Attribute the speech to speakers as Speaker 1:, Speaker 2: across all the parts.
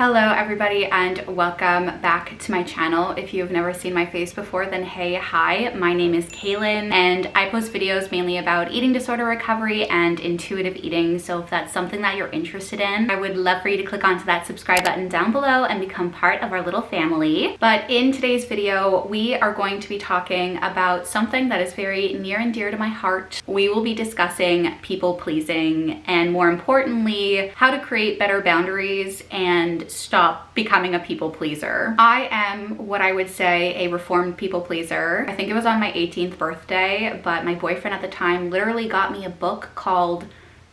Speaker 1: Hello everybody and welcome back to my channel. If you've never seen my face before, then hey, hi, my name is Kailin and I post videos mainly about eating disorder recovery and intuitive eating. So if that's something that you're interested in, I would love for you to click onto that subscribe button down below and become part of our little family. But in today's video, we are going to be talking about something that is very near and dear to my heart. We will be discussing people pleasing and, more importantly, how to create better boundaries and stop becoming a people pleaser. I am what I would say a reformed people pleaser. I think it was on my 18th birthday, but my boyfriend at the time literally got me a book called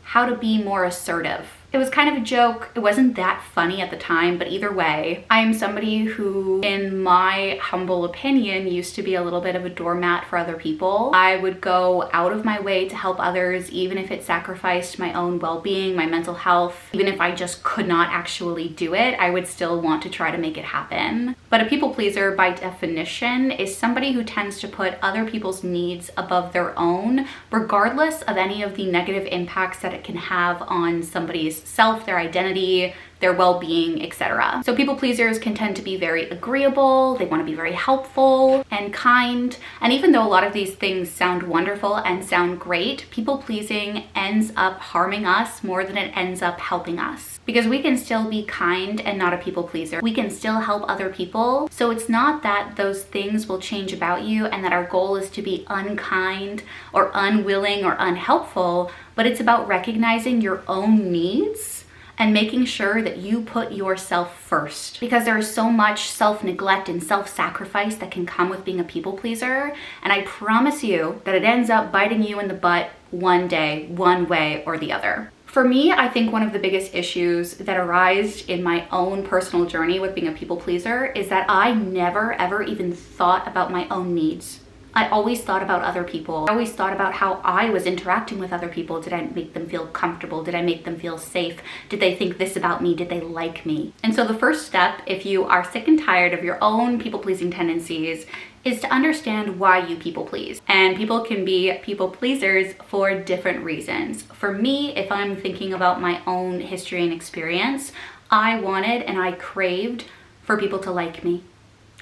Speaker 1: How to Be More Assertive. It was kind of a joke. It wasn't that funny at the time, but either way, I am somebody who, in my humble opinion, used to be a little bit of a doormat for other people. I would go out of my way to help others, even if it sacrificed my own well-being, my mental health. Even if I just could not actually do it, I would still want to try to make it happen. But a people pleaser, by definition, is somebody who tends to put other people's needs above their own, regardless of any of the negative impacts that it can have on somebody's self, their identity, their well-being, etc. So people pleasers can tend to be very agreeable, they want to be very helpful and kind, and even though a lot of these things sound wonderful and sound great, people pleasing ends up harming us more than it ends up helping us. Because we can still be kind and not a people pleaser. We can still help other people. So it's not that those things will change about you and that our goal is to be unkind or unwilling or unhelpful, but it's about recognizing your own needs and making sure that you put yourself first. Because there is so much self-neglect and self-sacrifice that can come with being a people pleaser, and I promise you that it ends up biting you in the butt one day, one way or the other. For me, I think one of the biggest issues that arise in my own personal journey with being a people pleaser is that I never ever even thought about my own needs. I always thought about other people. I always thought about how I was interacting with other people. Did I make them feel comfortable? Did I make them feel safe? Did they think this about me? Did they like me? And so the first step, if you are sick and tired of your own people-pleasing tendencies, is to understand why you people please. And people can be people pleasers for different reasons. For me, if I'm thinking about my own history and experience, I wanted and I craved for people to like me.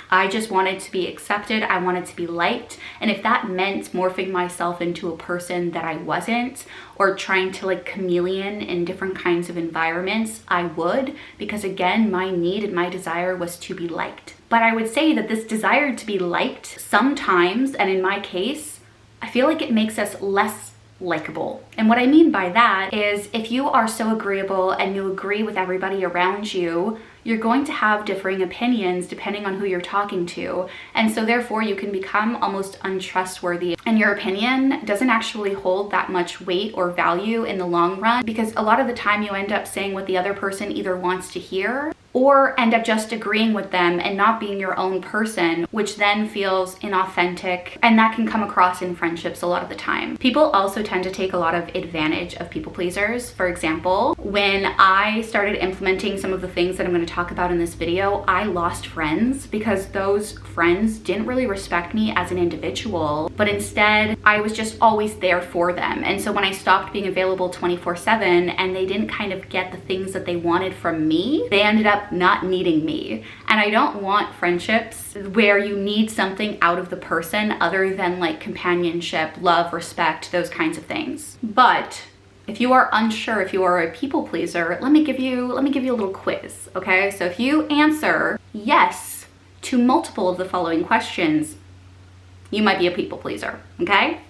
Speaker 1: I just wanted to be accepted, I wanted to be liked, and if that meant morphing myself into a person that I wasn't, or trying to like chameleon in different kinds of environments, I would, because again, my need and my desire was to be liked. But I would say that this desire to be liked sometimes, and in my case, I feel like it makes us less likable. And what I mean by that is if you are so agreeable and you agree with everybody around you, you're going to have differing opinions depending on who you're talking to. And so therefore you can become almost untrustworthy and your opinion doesn't actually hold that much weight or value in the long run, because a lot of the time you end up saying what the other person either wants to hear or end up just agreeing with them and not being your own person, which then feels inauthentic, and that can come across in friendships a lot of the time. People also tend to take a lot of advantage of people pleasers. For example, when I started implementing some of the things that I'm going to talk about in this video, I lost friends because those friends didn't really respect me as an individual, but instead I was just always there for them. And so when I stopped being available 24/7 and they didn't kind of get the things that they wanted from me, they ended up not needing me. And I don't want friendships where you need something out of the person other than like companionship, love, respect, those kinds of things. But if you are unsure if you are a people pleaser, let me give you a little quiz, okay? So if you answer yes to multiple of the following questions, you might be a people pleaser, okay?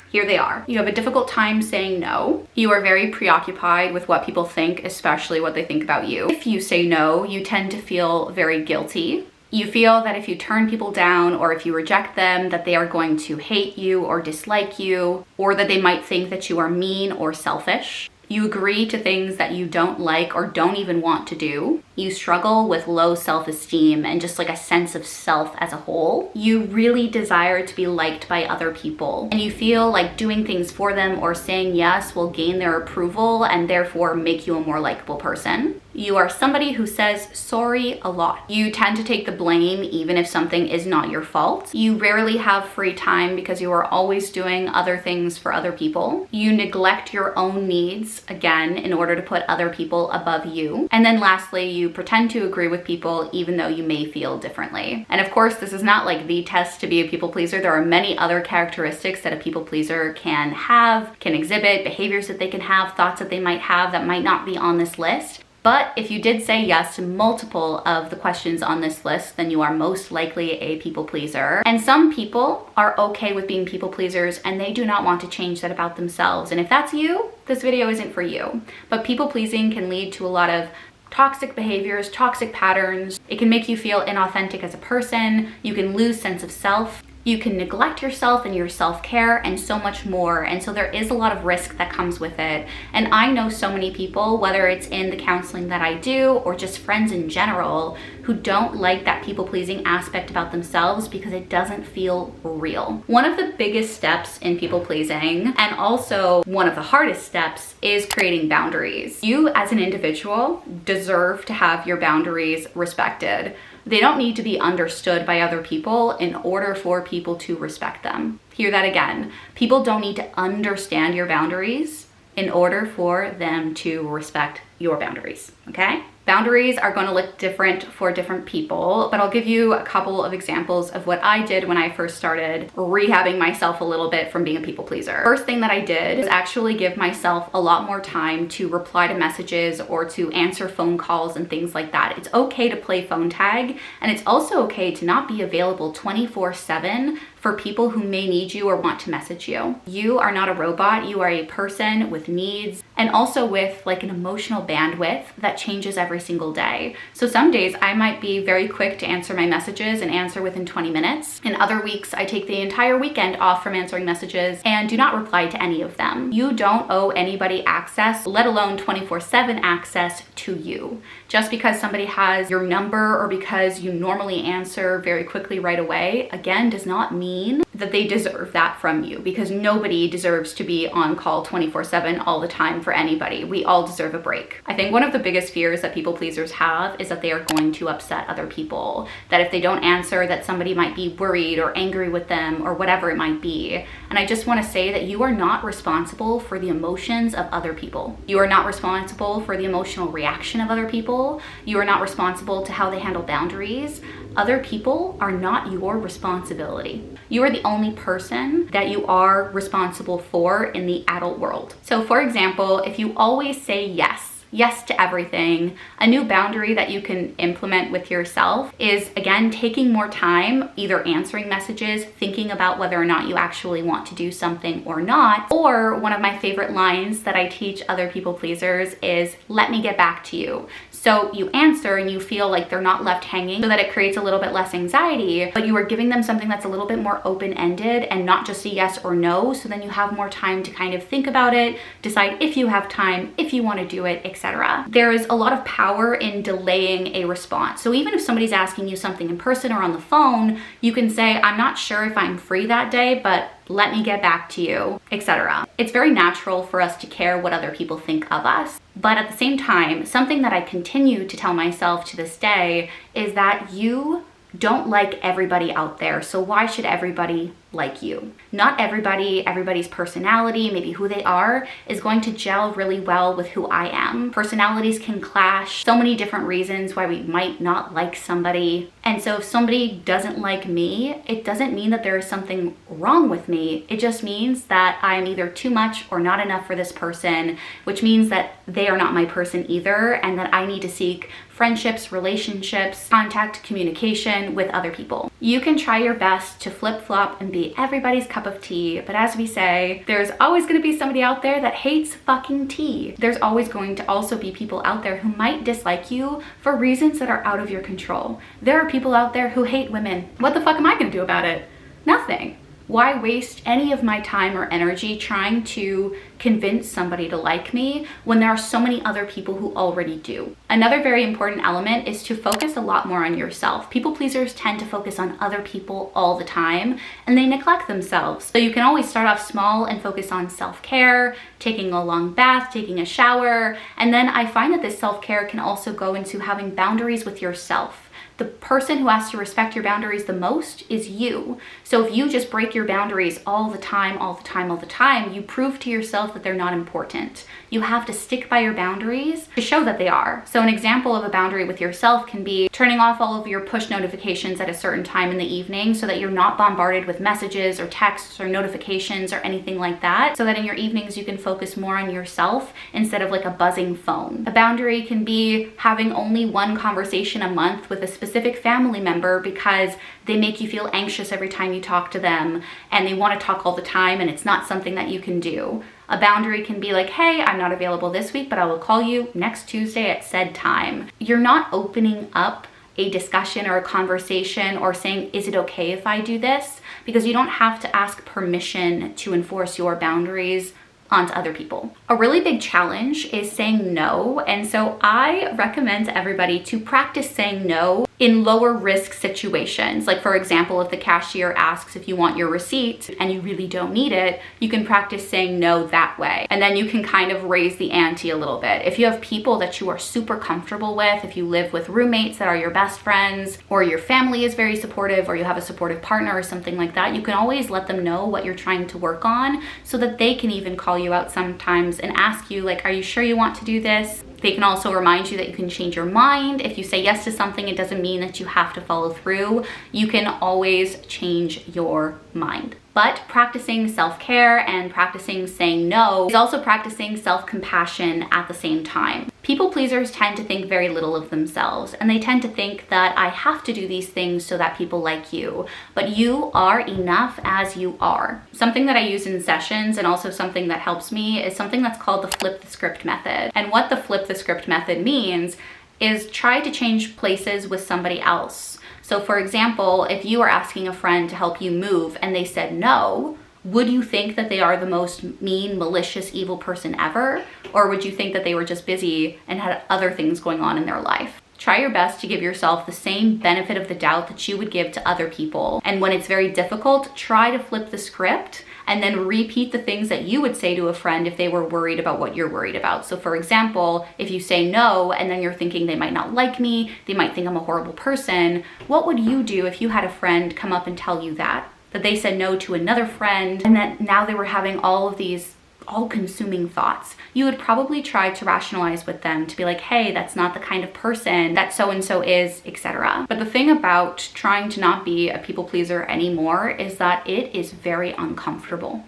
Speaker 1: Here they are. You have a difficult time saying no. You are very preoccupied with what people think, especially what they think about you. If you say no, you tend to feel very guilty. You feel that if you turn people down or if you reject them, that they are going to hate you or dislike you, or that they might think that you are mean or selfish. You agree to things that you don't like or don't even want to do. You struggle with low self-esteem and just like a sense of self as a whole. You really desire to be liked by other people, and you feel like doing things for them or saying yes will gain their approval and therefore make you a more likable person. You are somebody who says sorry a lot. You tend to take the blame even if something is not your fault. You rarely have free time because you are always doing other things for other people. You neglect your own needs, again, in order to put other people above you. And then lastly, you to pretend to agree with people even though you may feel differently. And of course, this is not like the test to be a people pleaser. There are many other characteristics that a people pleaser can have, can exhibit, behaviors that they can have, thoughts that they might have that might not be on this list. But if you did say yes to multiple of the questions on this list, then you are most likely a people pleaser. And some people are okay with being people pleasers and they do not want to change that about themselves. And if that's you, this video isn't for you. But people pleasing can lead to a lot of toxic behaviors, toxic patterns. It can make you feel inauthentic as a person. You can lose sense of self. You can neglect yourself and your self-care and so much more. And so there is a lot of risk that comes with it. And I know so many people, whether it's in the counseling that I do or just friends in general, who don't like that people-pleasing aspect about themselves because it doesn't feel real. One of the biggest steps in people-pleasing, and also one of the hardest steps, is creating boundaries. You as an individual deserve to have your boundaries respected. They don't need to be understood by other people in order for people to respect them. Hear that again. People don't need to understand your boundaries in order for them to respect your boundaries, okay? Boundaries are going to look different for different people, but I'll give you a couple of examples of what I did when I first started rehabbing myself a little bit from being a people pleaser. First thing that I did was actually give myself a lot more time to reply to messages or to answer phone calls and things like that. It's okay to play phone tag, and it's also okay to not be available 24/7 for people who may need you or want to message you. You are not a robot. You are a person with needs and also with like an emotional bandwidth that changes every single day. So some days I might be very quick to answer my messages and answer within 20 minutes. In other weeks, I take the entire weekend off from answering messages and do not reply to any of them. You don't owe anybody access, let alone 24/7 access to you. Just because somebody has your number or because you normally answer very quickly right away, again, does not mean that they deserve that from you, because nobody deserves to be on call 24/7 all the time for anybody. We all deserve a break. I think one of the biggest fears that people pleasers have is that they are going to upset other people, that if they don't answer, that somebody might be worried or angry with them or whatever it might be. And I just want to say that you are not responsible for the emotions of other people. You are not responsible for the emotional reaction of other people. You are not responsible to how they handle boundaries. Other people are not your responsibility. You are the only person that you are responsible for in the adult world. So for example, if you always say yes to everything, a new boundary that you can implement with yourself is, again, taking more time, either answering messages, thinking about whether or not you actually want to do something or not. Or one of my favorite lines that I teach other people pleasers is, let me get back to you. So you answer and you feel like they're not left hanging, so that it creates a little bit less anxiety, but you are giving them something that's a little bit more open-ended and not just a yes or no. So then you have more time to kind of think about it, decide if you have time, if you want to do it, etc. There is a lot of power in delaying a response. So even if somebody's asking you something in person or on the phone, you can say, I'm not sure if I'm free that day, but let me get back to you, etc. It's very natural for us to care what other people think of us. But at the same time, something that I continue to tell myself to this day is that you don't like everybody out there. So why should everybody like you? Not everybody's personality, maybe who they are, is going to gel really well with who I am. Personalities can clash. So many different reasons why we might not like somebody. And so if somebody doesn't like me, it doesn't mean that there is something wrong with me. It just means that I am either too much or not enough for this person, which means that they are not my person either, and that I need to seek friendships, relationships, contact, communication with other people. You can try your best to flip-flop and be everybody's cup of tea, but as we say, there's always going to be somebody out there that hates fucking tea. There's always going to also be people out there who might dislike you for reasons that are out of your control. There are people out there who hate women. What the fuck am I going to do about it? Nothing. Why waste any of my time or energy trying to convince somebody to like me when there are so many other people who already do? Another very important element is to focus a lot more on yourself. People pleasers tend to focus on other people all the time and they neglect themselves. So you can always start off small and focus on self-care, taking a long bath, taking a shower, and then I find that this self-care can also go into having boundaries with yourself. The person who has to respect your boundaries the most is you. So if you just break your boundaries all the time, you prove to yourself that they're not important. You have to stick by your boundaries to show that they are. So an example of a boundary with yourself can be turning off all of your push notifications at a certain time in the evening so that you're not bombarded with messages or texts or notifications or anything like that, so that in your evenings you can focus more on yourself instead of like a buzzing phone. A boundary can be having only one conversation a month with a specific family member because they make you feel anxious every time you talk to them and they want to talk all the time and it's not something that you can do. A boundary can be like, hey, I'm not available this week, but I will call you next Tuesday at said time. You're not opening up a discussion or a conversation or saying, is it okay if I do this? Because you don't have to ask permission to enforce your boundaries onto other people. A really big challenge is saying no. And so I recommend everybody to practice saying no in lower risk situations. Like for example, if the cashier asks if you want your receipt and you really don't need it, you can practice saying no that way. And then you can kind of raise the ante a little bit. If you have people that you are super comfortable with, if you live with roommates that are your best friends, or your family is very supportive, or you have a supportive partner or something like that, you can always let them know what you're trying to work on so that they can even call you out sometimes and ask you like, are you sure you want to do this? They can also remind you that you can change your mind. If you say yes to something, it doesn't mean that you have to follow through. You can always change your mind. But practicing self-care and practicing saying no is also practicing self-compassion at the same time. People pleasers tend to think very little of themselves, and they tend to think that I have to do these things so that people like you, but you are enough as you are. Something that I use in sessions and also something that helps me is something that's called the flip the script method. And what the flip the script method means is try to change places with somebody else. So for example, if you are asking a friend to help you move and they said no, would you think that they are the most mean, malicious, evil person ever? Or would you think that they were just busy and had other things going on in their life? Try your best to give yourself the same benefit of the doubt that you would give to other people. And when it's very difficult, try to flip the script and then repeat the things that you would say to a friend if they were worried about what you're worried about. So for example, if you say no and then you're thinking they might not like me, they might think I'm a horrible person, what would you do if you had a friend come up and tell you that they said no to another friend and that now they were having all of these all-consuming thoughts? You would probably try to rationalize with them to be like, hey, that's not the kind of person that so-and-so is, etc. But the thing about trying to not be a people pleaser anymore is that it is very uncomfortable.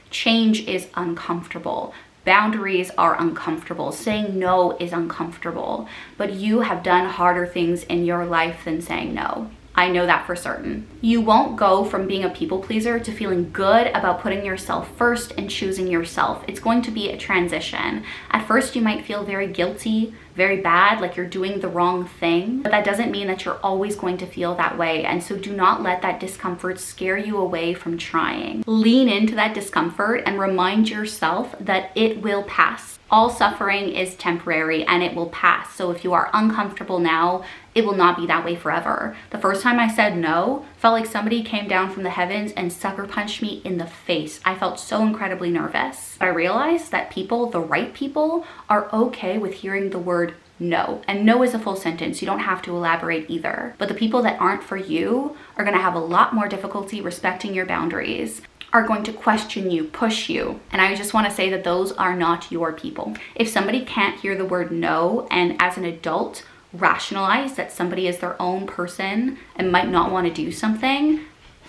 Speaker 1: Change is uncomfortable. Boundaries are uncomfortable. Saying no is uncomfortable. But you have done harder things in your life than saying no. I know that for certain. You won't go from being a people pleaser to feeling good about putting yourself first and choosing yourself. It's going to be a transition. At first, you might feel very guilty, very bad, like you're doing the wrong thing, but that doesn't mean that you're always going to feel that way. And so do not let that discomfort scare you away from trying. Lean into that discomfort and remind yourself that it will pass. All suffering is temporary and it will pass. So if you are uncomfortable now, it will not be that way forever. The first time I said no, felt like somebody came down from the heavens and sucker punched me in the face. I felt so incredibly nervous. I realized that people, the right people, are okay with hearing the word no. And no is a full sentence. You don't have to elaborate either. But the people that aren't for you are gonna have a lot more difficulty respecting your boundaries, are going to question you, push you. And I just want to say that those are not your people. If somebody can't hear the word no and as an adult rationalize that somebody is their own person and might not want to do something,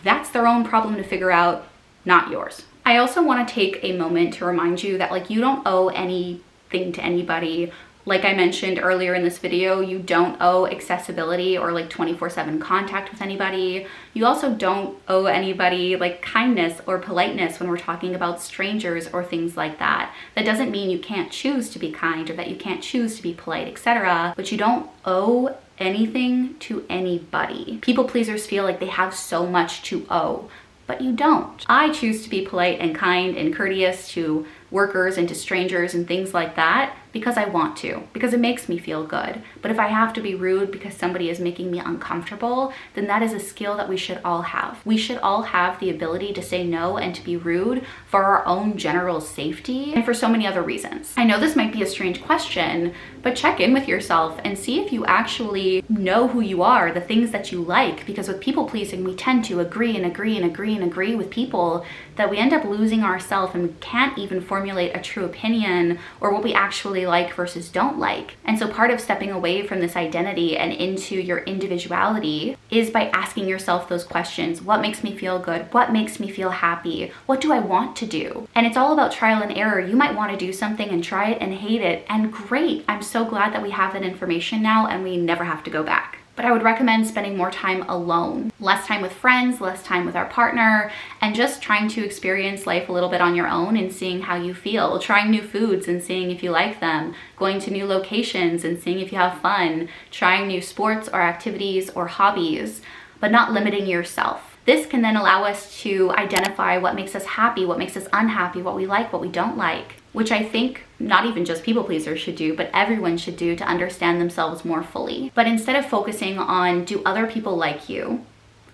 Speaker 1: that's their own problem to figure out, not yours. I also want to take a moment to remind you that like you don't owe anything to anybody. Like I mentioned earlier in this video, you don't owe accessibility or like 24/7 contact with anybody. You also don't owe anybody like kindness or politeness when we're talking about strangers or things like that. That doesn't mean you can't choose to be kind or that you can't choose to be polite, etc. But you don't owe anything to anybody. People pleasers feel like they have so much to owe, but you don't. I choose to be polite and kind and courteous to workers and to strangers and things like that because I want to, because it makes me feel good. But if I have to be rude because somebody is making me uncomfortable, then that is a skill that we should all have. We should all have the ability to say no and to be rude for our own general safety and for so many other reasons. I know this might be a strange question, but check in with yourself and see if you actually know who you are, the things that you like, because with people pleasing, we tend to agree and agree and agree and agree with people that we end up losing ourselves and we can't even formulate a true opinion or what we actually like versus don't like. And so part of stepping away from this identity and into your individuality is by asking yourself those questions. What makes me feel good? What makes me feel happy? What do I want to do? And it's all about trial and error. You might want to do something and try it and hate it, and great. I'm so glad that we have that information now and we never have to go back. But I would recommend spending more time alone, less time with friends, less time with our partner, and just trying to experience life a little bit on your own and seeing how you feel, trying new foods and seeing if you like them, going to new locations and seeing if you have fun, trying new sports or activities or hobbies, but not limiting yourself. This can then allow us to identify what makes us happy, what makes us unhappy, what we like, what we don't like, which I think not even just people pleasers should do, but everyone should do to understand themselves more fully. But instead of focusing on, do other people like you?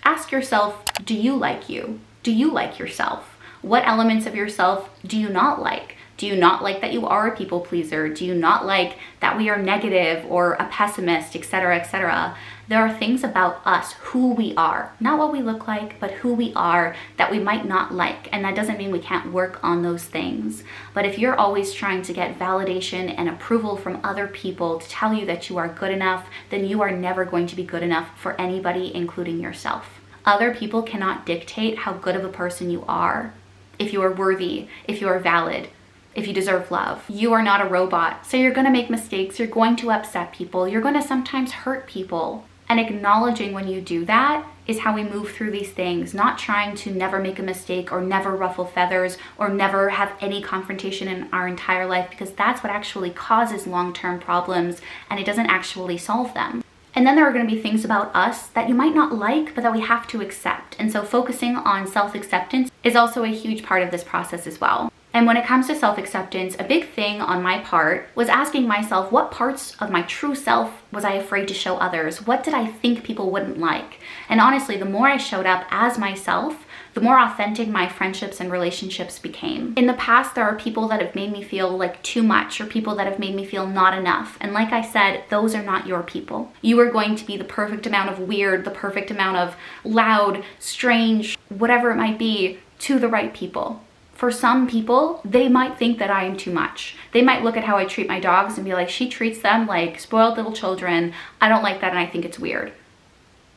Speaker 1: Ask yourself, do you like you? Do you like yourself? What elements of yourself do you not like? Do you not like that you are a people pleaser? Do you not like that we are negative or a pessimist, etc., etc.? There are things about us, who we are, not what we look like, but who we are that we might not like. And that doesn't mean we can't work on those things. But if you're always trying to get validation and approval from other people to tell you that you are good enough, then you are never going to be good enough for anybody, including yourself. Other people cannot dictate how good of a person you are. If you are worthy, if you are valid, if you deserve love. You are not a robot, so you're gonna make mistakes, you're going to upset people, you're gonna sometimes hurt people. And acknowledging when you do that is how we move through these things, not trying to never make a mistake or never ruffle feathers or never have any confrontation in our entire life, because that's what actually causes long-term problems and it doesn't actually solve them. And then there are going to be things about us that you might not like, but that we have to accept. And so focusing on self-acceptance is also a huge part of this process as well. And when it comes to self-acceptance, a big thing on my part was asking myself, what parts of my true self was I afraid to show others? What did I think people wouldn't like? And honestly, the more I showed up as myself, the more authentic my friendships and relationships became. In the past, there are people that have made me feel like too much, or people that have made me feel not enough. And like I said, those are not your people. You are going to be the perfect amount of weird, the perfect amount of loud, strange, whatever it might be, to the right people. For some people, they might think that I am too much. They might look at how I treat my dogs and be like, she treats them like spoiled little children. I don't like that and I think it's weird.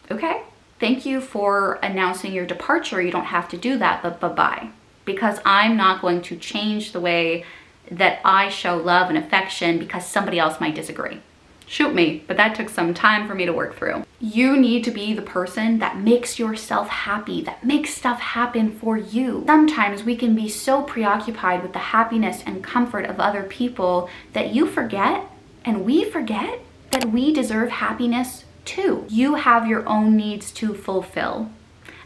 Speaker 1: Okay, thank you for announcing your departure. You don't have to do that, but bye-bye. Because I'm not going to change the way that I show love and affection because somebody else might disagree. Shoot me, but that took some time for me to work through. You need to be the person that makes yourself happy, that makes stuff happen for you. Sometimes we can be so preoccupied with the happiness and comfort of other people that you forget, and we forget, that we deserve happiness too. You have your own needs to fulfill.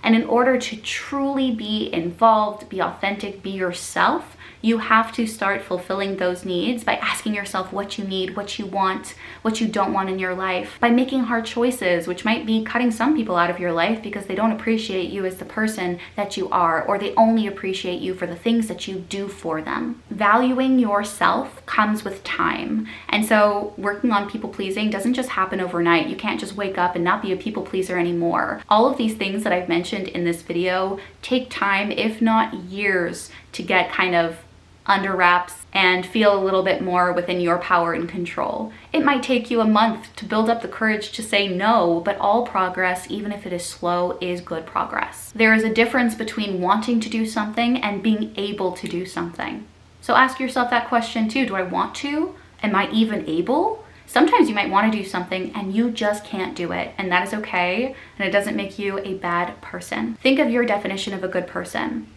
Speaker 1: And in order to truly be involved, be authentic, be yourself, you have to start fulfilling those needs by asking yourself what you need, what you want, what you don't want in your life, by making hard choices, which might be cutting some people out of your life because they don't appreciate you as the person that you are, or they only appreciate you for the things that you do for them. Valuing yourself comes with time. And so working on people pleasing doesn't just happen overnight. You can't just wake up and not be a people pleaser anymore. All of these things that I've mentioned in this video take time, if not years, to get kind of under wraps and feel a little bit more within your power and control. It might take you a month to build up the courage to say no, but all progress, even if it is slow, is good progress. There is a difference between wanting to do something and being able to do something. So ask yourself that question too. Do I want to? Am I even able? Sometimes you might want to do something and you just can't do it, and that is okay, and it doesn't make you a bad person. Think of your definition of a good person.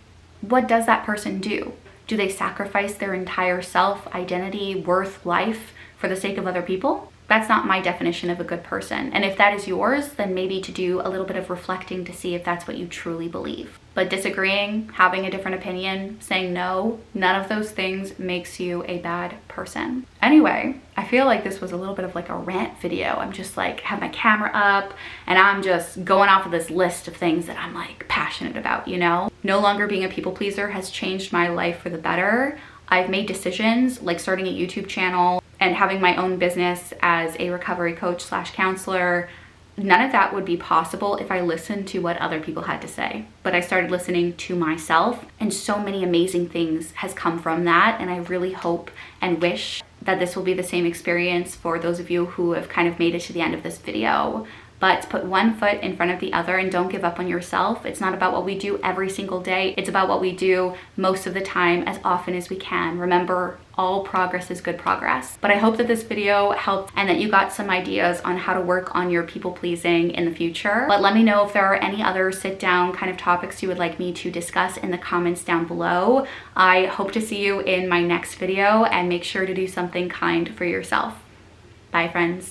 Speaker 1: What does that person do? Do they sacrifice their entire self, identity, worth, life for the sake of other people? That's not my definition of a good person. And if that is yours, then maybe to do a little bit of reflecting to see if that's what you truly believe. But disagreeing, having a different opinion, saying no, none of those things makes you a bad person. Anyway, I feel like this was a little bit of like a rant video. I'm just like, have my camera up and I'm just going off of this list of things that I'm like passionate about, you know? No longer being a people pleaser has changed my life for the better. I've made decisions like starting a YouTube channel and having my own business as a recovery coach / counselor. None of that would be possible if I listened to what other people had to say. But I started listening to myself, and so many amazing things has come from that. And I really hope and wish that this will be the same experience for those of you who have kind of made it to the end of this video. But put one foot in front of the other and don't give up on yourself. It's not about what we do every single day. It's about what we do most of the time, as often as we can. Remember, all progress is good progress. But I hope that this video helped and that you got some ideas on how to work on your people pleasing in the future. But let me know if there are any other sit down kind of topics you would like me to discuss in the comments down below. I hope to see you in my next video, and make sure to do something kind for yourself. Bye, friends.